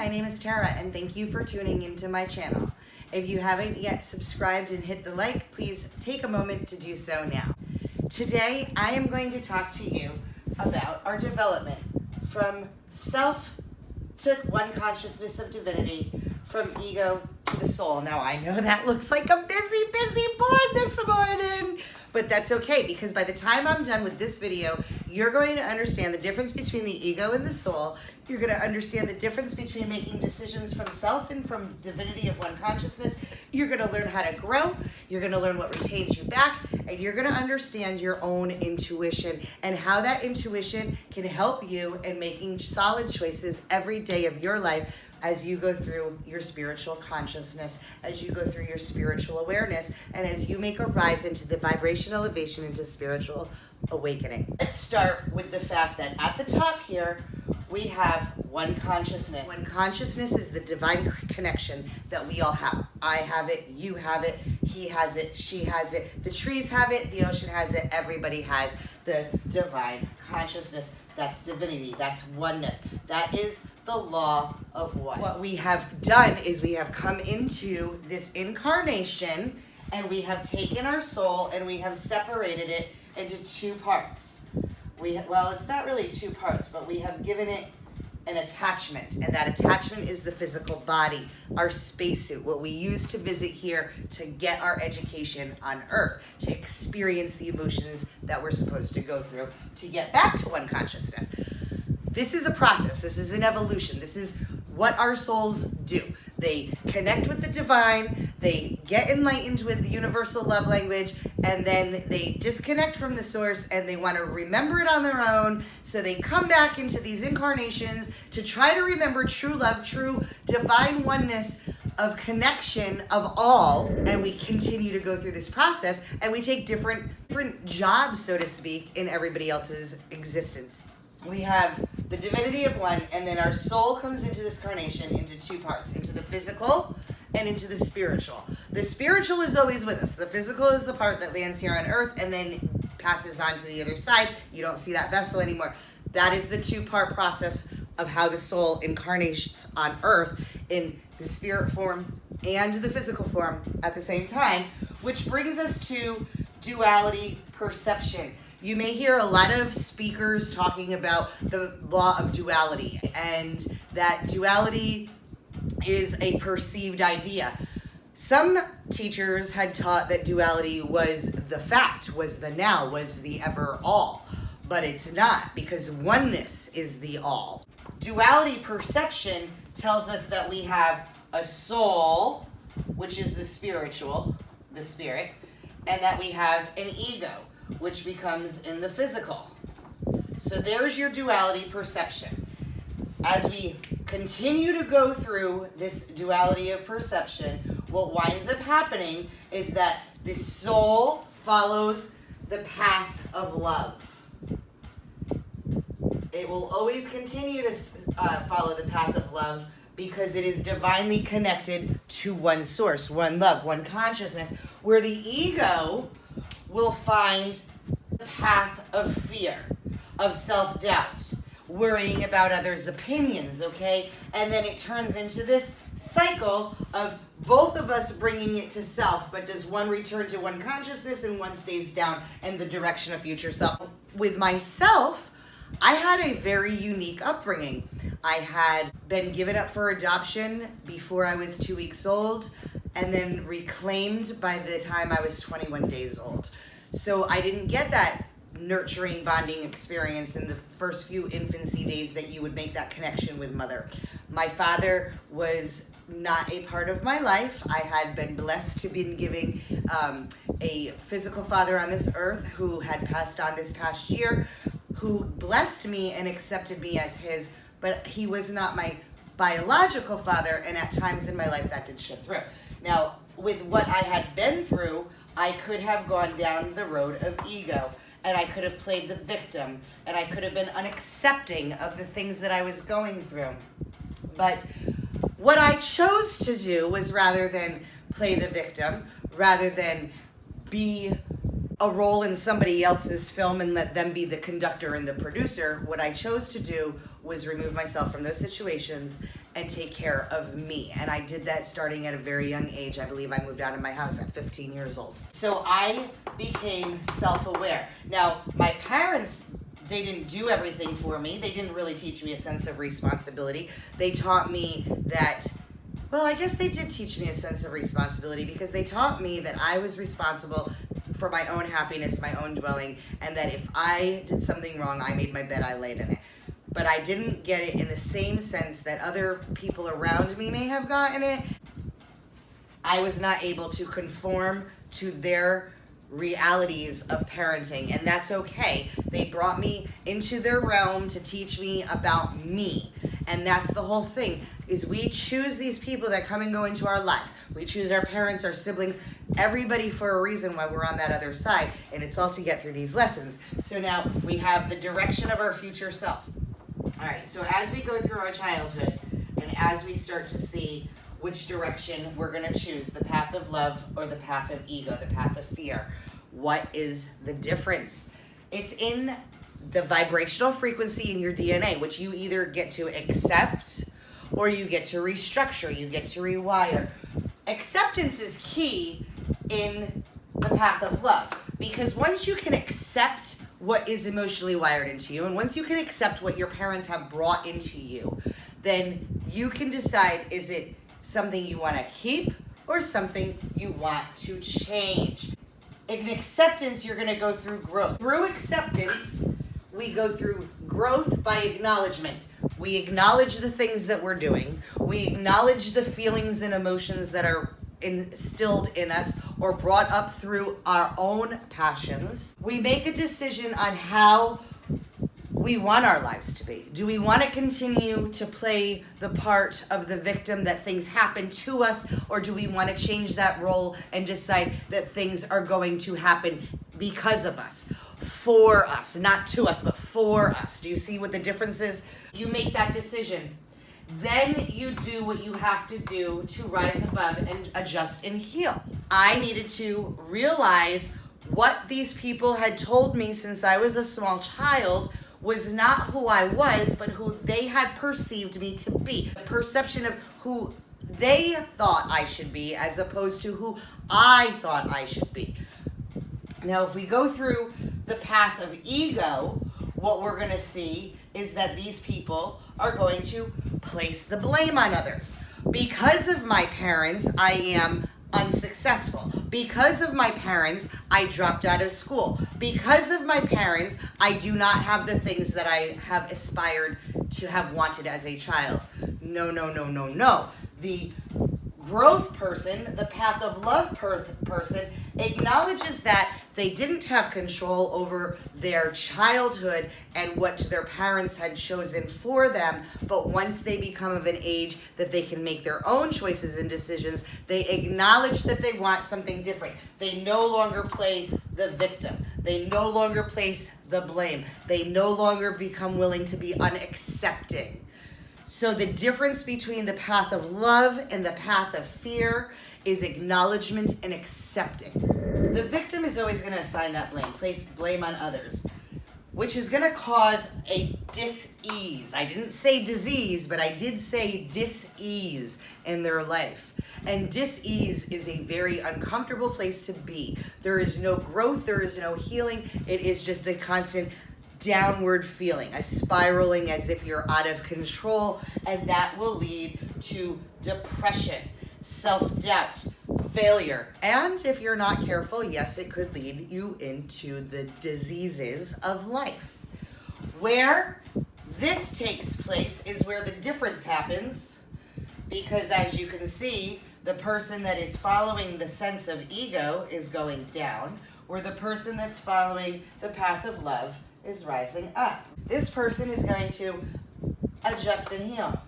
my name is Tara, and thank you for tuning into my channel. If you haven't yet subscribed and hit the like, please take a moment to do so now. Today, I am going to talk to you about our development from self to one consciousness of divinity, from ego to the soul. Now, I know that looks like a busy board this morning, but that's okay, because by the time I'm done with this video, you're going to understand the difference between the ego and the soul. You're going to understand the difference between making decisions from self and from divinity of one consciousness. You're going to learn how to grow. You're going to learn what retains you back, and you're going to understand your own intuition and how that intuition can help you in making solid choices every day of your life as you go through your spiritual consciousness, as you go through your spiritual awareness, and as you make a rise into the vibration elevation into spiritual awakening. Let's start with the fact that at the top here, we have one consciousness. One consciousness is the divine connection that we all have. I have it, you have it, he has it, she has it, the trees have it, the ocean has it, everybody has the divine consciousness. That's divinity, that's oneness. That is the law of one. What we have done is we have come into this incarnation, and we have taken our soul and we have separated it into two parts. Well, it's not really two parts, but we have given it an attachment, and that attachment is the physical body, our spacesuit, what we use to visit here to get our education on Earth, to experience the emotions that we're supposed to go through to get back to one consciousness. This is a process. This is an evolution. This is what our souls do. They connect with the divine, they get enlightened with the universal love language, and then they disconnect from the source and they want to remember it on their own. So they come back into these incarnations to try to remember true love, true divine oneness of connection of all. And we continue to go through this process, and we take different jobs, so to speak, in everybody else's existence. We have the divinity of one, and then our soul comes into this incarnation into two parts, into the physical and into the spiritual. The spiritual is always with us. The physical is the part that lands here on Earth and then passes on to the other side. You don't see that vessel anymore. That is the two-part process of how the soul incarnates on Earth, in the spirit form and the physical form at the same time, which brings us to duality perception. You may hear a lot of speakers talking about the law of duality, and that duality is a perceived idea. Some teachers had taught that duality was the fact, was the now, was the ever all, but it's not, because oneness is the all. Duality perception tells us that we have a soul, which is the spiritual, the spirit, and that we have an ego, which becomes in the physical. So there's your duality perception. As we continue to go through this duality of perception, what winds up happening is that the soul follows the path of love. It will always continue to follow the path of love, because it is divinely connected to one source, one love, one consciousness, where the ego will find the path of fear, of self-doubt, worrying about others' opinions, okay? And then it turns into this cycle of both of us bringing it to self, but does one return to one consciousness and one stays down in the direction of future self? With myself, I had a very unique upbringing. I had been given up for adoption before I was 2 weeks old, and then reclaimed by the time I was 21 days old. So I didn't get that nurturing, bonding experience in the first few infancy days that you would make that connection with mother. My father was not a part of my life. I had been blessed to be given a physical father on this earth who had passed on this past year, who blessed me and accepted me as his, but he was not my biological father, and at times in my life that did shift through. Now, with what I had been through, I could have gone down the road of ego, and I could have played the victim, and I could have been unaccepting of the things that I was going through. But what I chose to do was, rather than play the victim, rather than be a role in somebody else's film and let them be the conductor and the producer, what I chose to do was remove myself from those situations and take care of me. And I did that starting at a very young age. I believe I moved out of my house at 15 years old. So I became self-aware. Now, my parents, they didn't do everything for me. They didn't really teach me a sense of responsibility. They taught me that, well, I guess they did teach me a sense of responsibility, because they taught me that I was responsible for my own happiness, my own dwelling, and that if I did something wrong, I made my bed, I laid in it. But I didn't get it in the same sense that other people around me may have gotten it. I was not able to conform to their realities of parenting, and that's okay. They brought me into their realm to teach me about me. And that's the whole thing, is we choose these people that come and go into our lives. We choose our parents, our siblings, everybody for a reason why we're on that other side, and it's all to get through these lessons. So now we have the direction of our future self. All right, so as we go through our childhood, and as we start to see which direction we're gonna choose, the path of love or the path of ego, the path of fear, what is the difference? It's in the vibrational frequency in your DNA, which you either get to accept or you get to restructure, you get to rewire. Acceptance is key in the path of love, because once you can accept what is emotionally wired into you, and once you can accept what your parents have brought into you, then you can decide, is it something you want to keep or something you want to change. In acceptance, you're going to go through growth. Through acceptance, we go through growth by acknowledgement. We acknowledge the things that we're doing. We acknowledge the feelings and emotions that are instilled in us or brought up through our own passions. We make a decision on how we want our lives to be. Do we want to continue to play the part of the victim that things happen to us, or do we want to change that role and decide that things are going to happen because of us, for us, not to us, but for us? Do you see what the difference is? You make that decision. Then you do what you have to do to rise above and adjust and heal. I needed to realize what these people had told me since I was a small child was not who I was, but who they had perceived me to be. The perception of who they thought I should be as opposed to who I thought I should be. Now, if we go through the path of ego, what we're going to see is that these people are going to place the blame on others. Because of my parents, I am unsuccessful. Because of my parents, I dropped out of school. Because of my parents, I do not have the things that I have aspired to have wanted as a child. No, no, no, no, no. The growth person, the path of love person, acknowledges that they didn't have control over their childhood and what their parents had chosen for them, but once they become of an age that they can make their own choices and decisions, they acknowledge that they want something different. They no longer play the victim. They no longer place the blame. They no longer become willing to be unaccepting. So the difference between the path of love and the path of fear is acknowledgement and accepting. The victim is always going to assign that blame, place blame on others, which is going to cause a dis-ease. I didn't say disease, but I did say dis-ease in their life. And dis-ease is a very uncomfortable place to be. There is no growth, there is no healing. It is just a constant downward feeling, a spiraling as if you're out of control, and that will lead to depression, self-doubt, failure, and if you're not careful, yes, it could lead you into the diseases of life. Where this takes place is where the difference happens, because as you can see, the person that is following the sense of ego is going down, where the person that's following the path of love is rising up. This person is going to adjust and heal.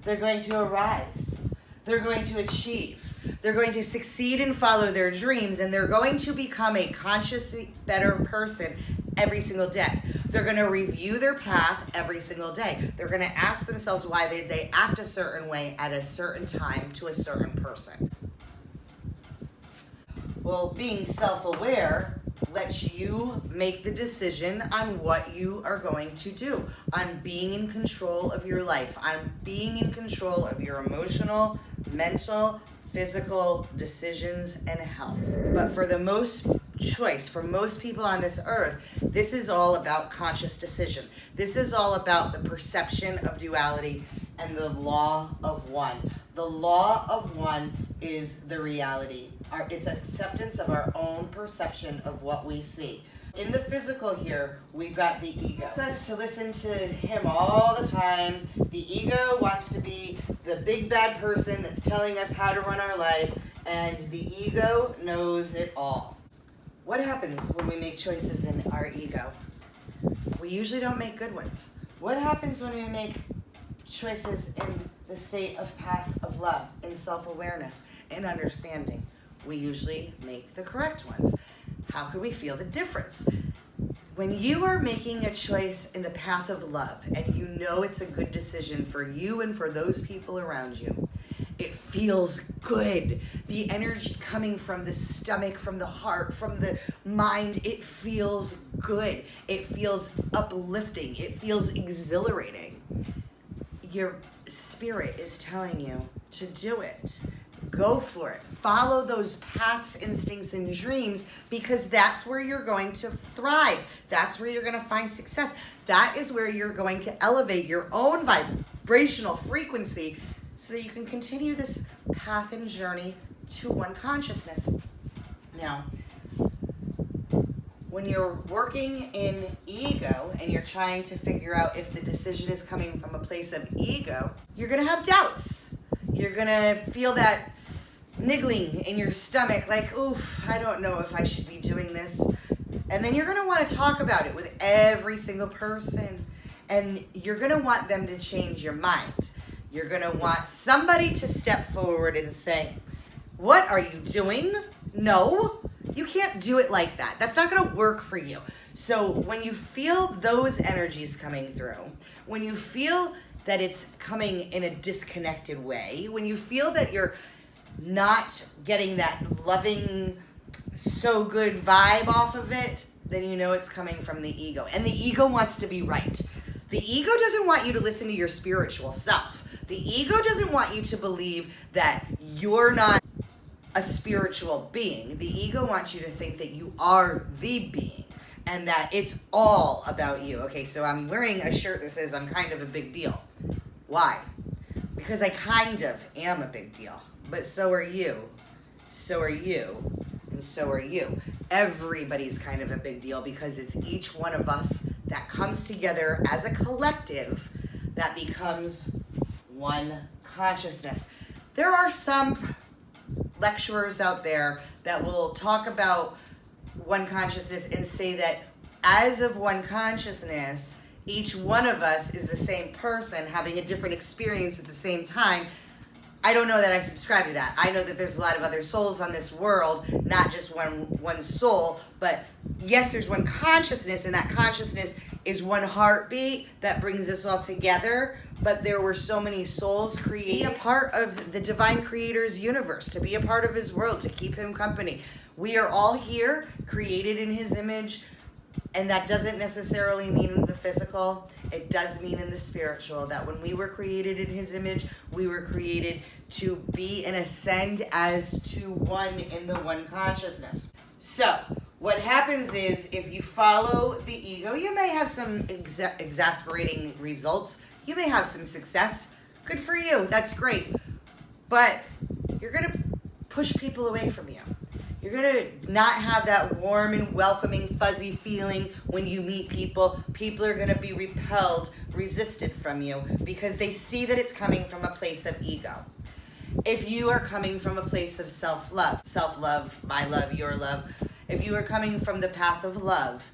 They're going to arise. They're going to achieve. They're going to succeed and follow their dreams, and they're going to become a consciously better person every single day. They're going to review their path every single day. They're going to ask themselves why they act a certain way at a certain time to a certain person. Well, being self-aware lets you make the decision on what you are going to do, on being in control of your life, on being in control of your emotional, mental, physical decisions and health. But for the most choice, for most people on this earth, this is all about conscious decision. This is all about the perception of duality and the law of one. The law of one is the reality. It's acceptance of our own perception of what we see. In the physical here, we've got the ego. It says to listen to him all the time. The ego wants to be the big bad person that's telling us how to run our life, and the ego knows it all. What happens when we make choices in our ego? We usually don't make good ones. What happens when we make choices in the state of path of love, in self-awareness, in understanding? We usually make the correct ones. How can we feel the difference? When you are making a choice in the path of love and you know it's a good decision for you and for those people around you, it feels good. The energy coming from the stomach, from the heart, from the mind, it feels good. It feels uplifting. It feels exhilarating. Your spirit is telling you to do it. Go for it. Follow those paths, instincts, and dreams, because that's where you're going to thrive. That's where you're going to find success. That is where you're going to elevate your own vibrational frequency so that you can continue this path and journey to one consciousness. Now, when you're working in ego and you're trying to figure out if the decision is coming from a place of ego, you're going to have doubts. You're going to feel that niggling in your stomach, like, oof, I don't know if I should be doing this. And then you're going to want to talk about it with every single person. And you're going to want them to change your mind. You're going to want somebody to step forward and say, what are you doing? No, you can't do it like that. That's not going to work for you. So when you feel those energies coming through, when you feel that it's coming in a disconnected way, when you feel that you're not getting that loving, so good vibe off of it, then you know it's coming from the ego. And the ego wants to be right. The ego doesn't want you to listen to your spiritual self. The ego doesn't want you to believe that you're not a spiritual being. The ego wants you to think that you are the being and that it's all about you. Okay, so I'm wearing a shirt that says I'm kind of a big deal. Why? Because I kind of am a big deal. But so are you. So are you. And so are you. Everybody's kind of a big deal because it's each one of us that comes together as a collective that becomes one consciousness. There are some lecturers out there that will talk about one consciousness and say that as of one consciousness, each one of us is the same person having a different experience at the same time. I don't know that I subscribe to that. I know that there's a lot of other souls on this world, not just one soul, but yes, there's one consciousness, and that consciousness is one heartbeat that brings us all together. But there were so many souls created, a part of the divine creator's universe, to be a part of his world, to keep him company. We are all here, created in his image, and that doesn't necessarily mean in the physical. It does mean in the spiritual, that when we were created in his image, we were created to be and ascend as to one in the one consciousness. So what happens is, if you follow the ego, you may have some exasperating results. You may have some success. Good for you. That's great. But you're going to push people away from you. You're going to not have that warm and welcoming, fuzzy feeling when you meet people. People are going to be repelled, resisted from you because they see that it's coming from a place of ego. If you are coming from a place of self-love, my love, your love, if you are coming from the path of love,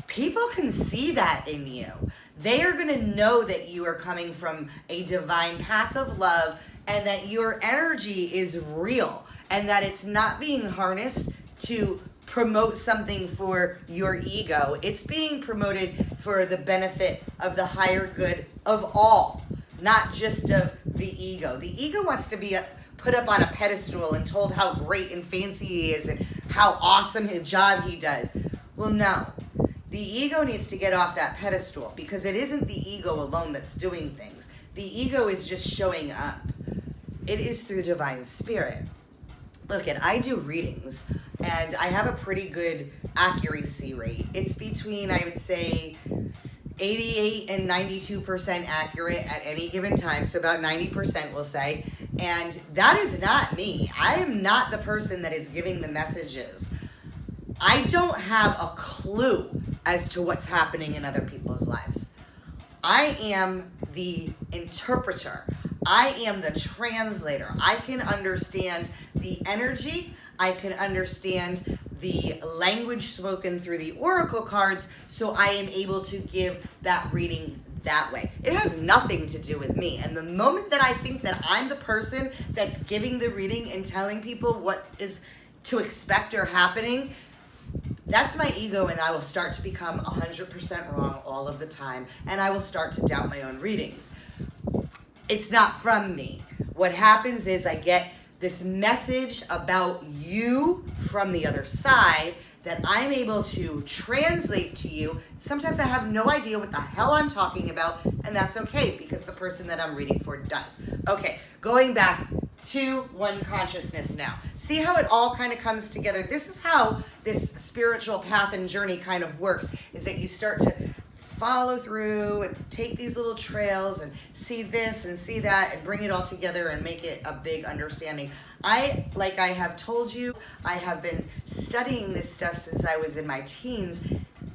people can see that in you. They are going to know that you are coming from a divine path of love and that your energy is real and that it's not being harnessed to promote something for your ego. It's being promoted for the benefit of the higher good of all, not just of the ego. The ego wants to be put up on a pedestal and told how great and fancy he is and how awesome his job he does. Well, no. The ego needs to get off that pedestal because it isn't the ego alone that's doing things. The ego is just showing up. It is through divine spirit. Look, I do readings and I have a pretty good accuracy rate. It's between, I would say, 88 and 92% accurate at any given time. So about 90% we'll say. And that is not me. I am not the person that is giving the messages. I don't have a clue as to what's happening in other people's lives. I am the interpreter. I am the translator. I can understand the energy. I can understand the language spoken through the oracle cards, so I am able to give that reading that way. It has nothing to do with me. And the moment that I think that I'm the person that's giving the reading and telling people what is to expect or happening, that's my ego, and I will start to become 100% wrong all of the time, and I will start to doubt my own readings. It's not from me. What happens is I get this message about you from the other side that I'm able to translate to you. Sometimes I have no idea what the hell I'm talking about, and that's okay because the person that I'm reading for does. Okay, going back to one consciousness now. See how it all kind of comes together? This is how this spiritual path and journey kind of works, is that you start to follow through and take these little trails and see this and see that and bring it all together and make it a big understanding. Like I have told you, I have been studying this stuff since I was in my teens,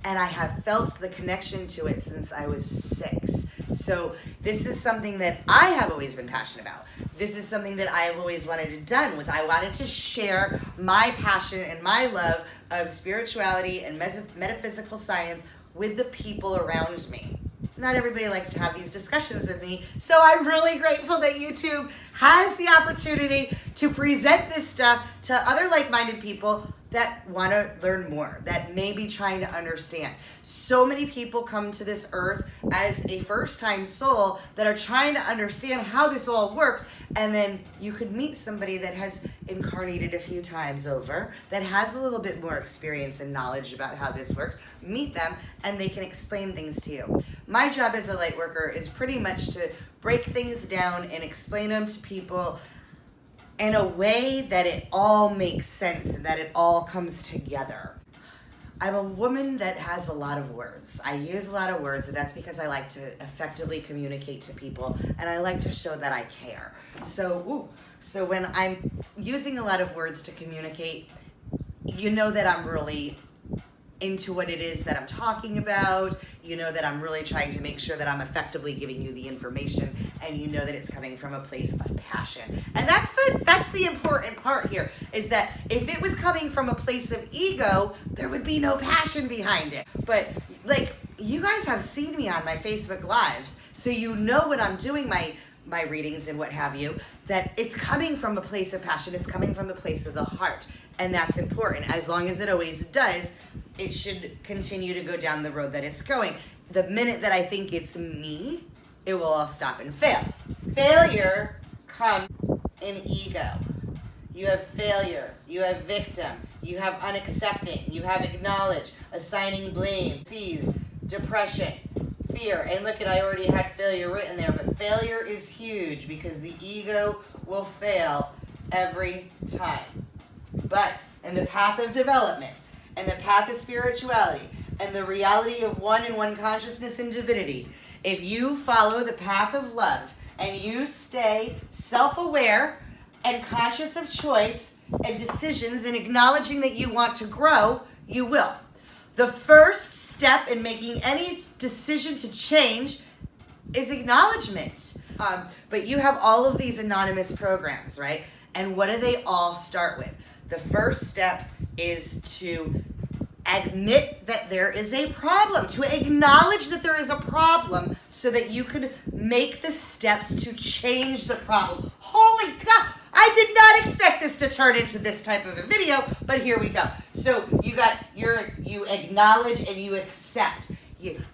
and I have felt the connection to it since I was 6. So this is something that I have always been passionate about. This is something that I have always wanted to done, was I wanted to share my passion and my love of spirituality and metaphysical science with the people around me. Not everybody likes to have these discussions with me, so I'm really grateful that YouTube has the opportunity to present this stuff to other like-minded people that want to learn more, that may be trying to understand. So many people come to this earth as a first-time soul that are trying to understand how this all works, and then you could meet somebody that has incarnated a few times over, that has a little bit more experience and knowledge about how this works. Meet them, and they can explain things to you. My job as a light worker is pretty much to break things down and explain them to people in a way that it all makes sense and that it all comes together. I'm a woman that has a lot of words. I use a lot of words, and that's because I like to effectively communicate to people, and I like to show that I care. So when I'm using a lot of words to communicate, you know that I'm really into what it is that I'm talking about. You know that I'm really trying to make sure that I'm effectively giving you the information, and you know that it's coming from a place of passion. And that's the important part here, is that if it was coming from a place of ego, there would be no passion behind it. But like, you guys have seen me on my Facebook Lives, so you know when I'm doing my readings and what have you, that it's coming from a place of passion. It's coming from the place of the heart. And that's important. As long as it always does, it should continue to go down the road that it's going. The minute that I think it's me, it will all stop and fail. Failure comes in ego. You have failure, you have victim, you have unaccepting, you have acknowledge, assigning blame, seize, depression, fear. And look, I already had failure written there, but failure is huge because the ego will fail every time. But in the path of development, and the path of spirituality, and the reality of one and one consciousness and divinity, if you follow the path of love and you stay self-aware and conscious of choice and decisions and acknowledging that you want to grow, you will. The first step in making any decision to change is acknowledgement. But you have all of these anonymous programs, right? And what do they all start with? The first step is to admit that there is a problem, to acknowledge that there is a problem so that you can make the steps to change the problem. Holy God, I did not expect this to turn into this type of a video, but here we go. So you acknowledge and you accept.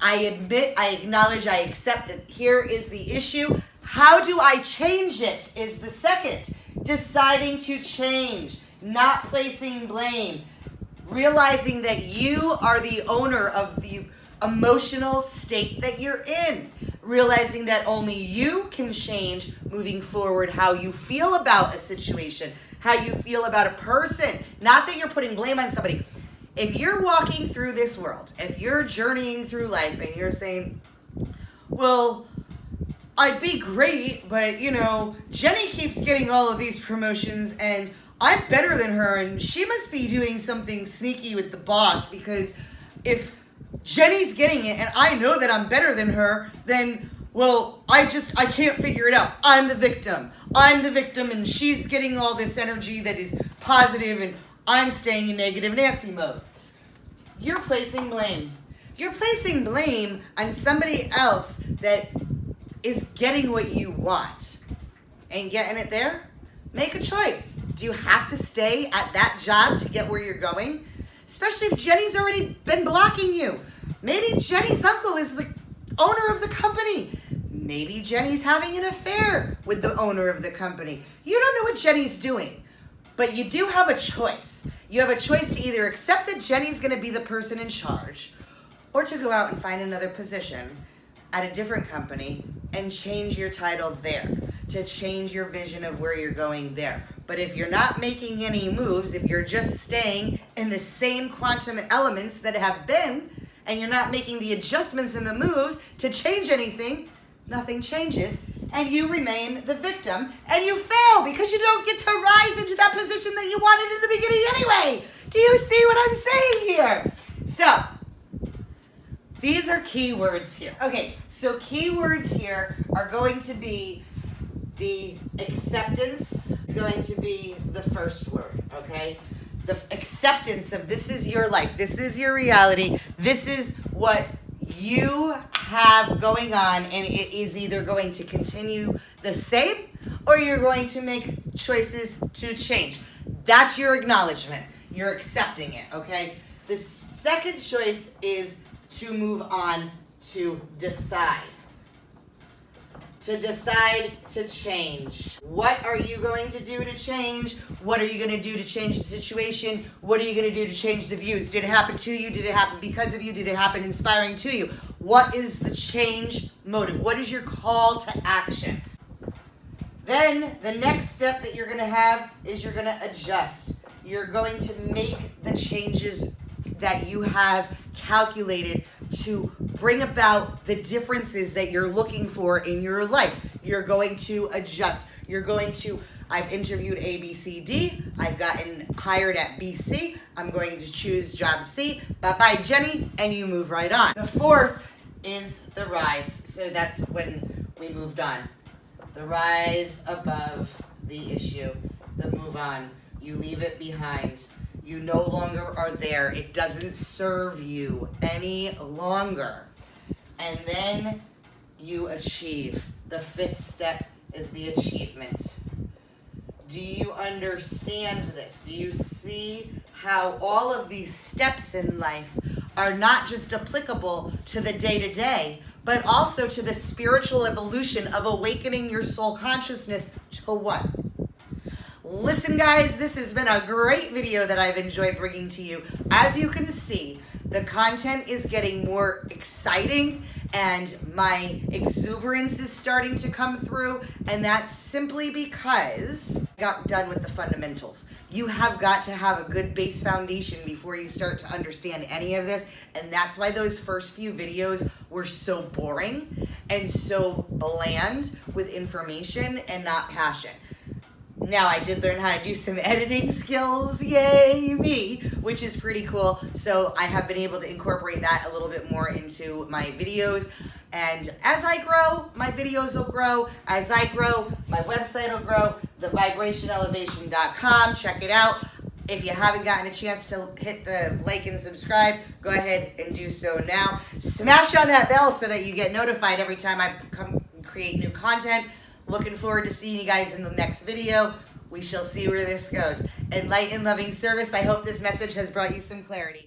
I admit, I acknowledge, I accept that here is the issue. How do I change it is the second. Deciding to change, not placing blame, realizing that you are the owner of the emotional state that you're in, realizing that only you can change moving forward how you feel about a situation, how you feel about a person, not that you're putting blame on somebody. If you're walking through this world, if you're journeying through life and you're saying, well, I'd be great, but Jenny keeps getting all of these promotions and I'm better than her and she must be doing something sneaky with the boss, because if Jenny's getting it and I know that I'm better than her, then, well, I can't figure it out. I'm the victim. And she's getting all this energy that is positive and I'm staying in negative Nancy mode. You're placing blame. You're placing blame on somebody else that is getting what you want. Ain't getting it there? Make a choice. Do you have to stay at that job to get where you're going? Especially if Jenny's already been blocking you. Maybe Jenny's uncle is the owner of the company. Maybe Jenny's having an affair with the owner of the company. You don't know what Jenny's doing, but you do have a choice. You have a choice to either accept that Jenny's going to be the person in charge, or to go out and find another position at a different company and change your title there, to change your vision of where you're going there. But if you're not making any moves, if you're just staying in the same quantum elements that have been, and you're not making the adjustments and the moves to change anything, nothing changes, and you remain the victim, and you fail because you don't get to rise into that position that you wanted in the beginning anyway. Do you see what I'm saying here? So, these are keywords here. Okay, so keywords here are going to be the acceptance. It's going to be the first word, okay? The acceptance of this is your life. This is your reality. This is what you have going on, and it is either going to continue the same or you're going to make choices to change. That's your acknowledgement. You're accepting it, okay? The second choice is to move on to decide. To decide to change. What are you going to do to change? What are you going to do to change the situation? What are you going to do to change the views? Did it happen to you? Did it happen because of you? Did it happen inspiring to you? What is the change motive? What is your call to action? Then the next step that you're going to have is you're going to adjust. You're going to make the changes that you have calculated to bring about the differences that you're looking for in your life. You're going to adjust. I've interviewed A, B, C, D. I've gotten hired at BC. I'm going to choose job C. Bye-bye, Jenny, and you move right on. The fourth is the rise. So that's when we moved on. The rise above the issue. The move on. You leave it behind. You no longer are there. It doesn't serve you any longer. And then you achieve. The fifth step is the achievement. Do you understand this? Do you see how all of these steps in life are not just applicable to the day-to-day, but also to the spiritual evolution of awakening your soul consciousness to what? Listen, guys, this has been a great video that I've enjoyed bringing to you. As you can see, the content is getting more exciting and my exuberance is starting to come through, and that's simply because I got done with the fundamentals. You have got to have a good base foundation before you start to understand any of this, and that's why those first few videos were so boring and so bland with information and not passion. Now, I did learn how to do some editing skills, yay me, which is pretty cool. So I have been able to incorporate that a little bit more into my videos. And as I grow, my videos will grow. As I grow, my website will grow, thevibrationelevation.com. Check it out. If you haven't gotten a chance to hit the like and subscribe, go ahead and do so now. Smash on that bell so that you get notified every time I create new content. Looking forward to seeing you guys in the next video. We shall see where this goes. In light and loving service, I hope this message has brought you some clarity.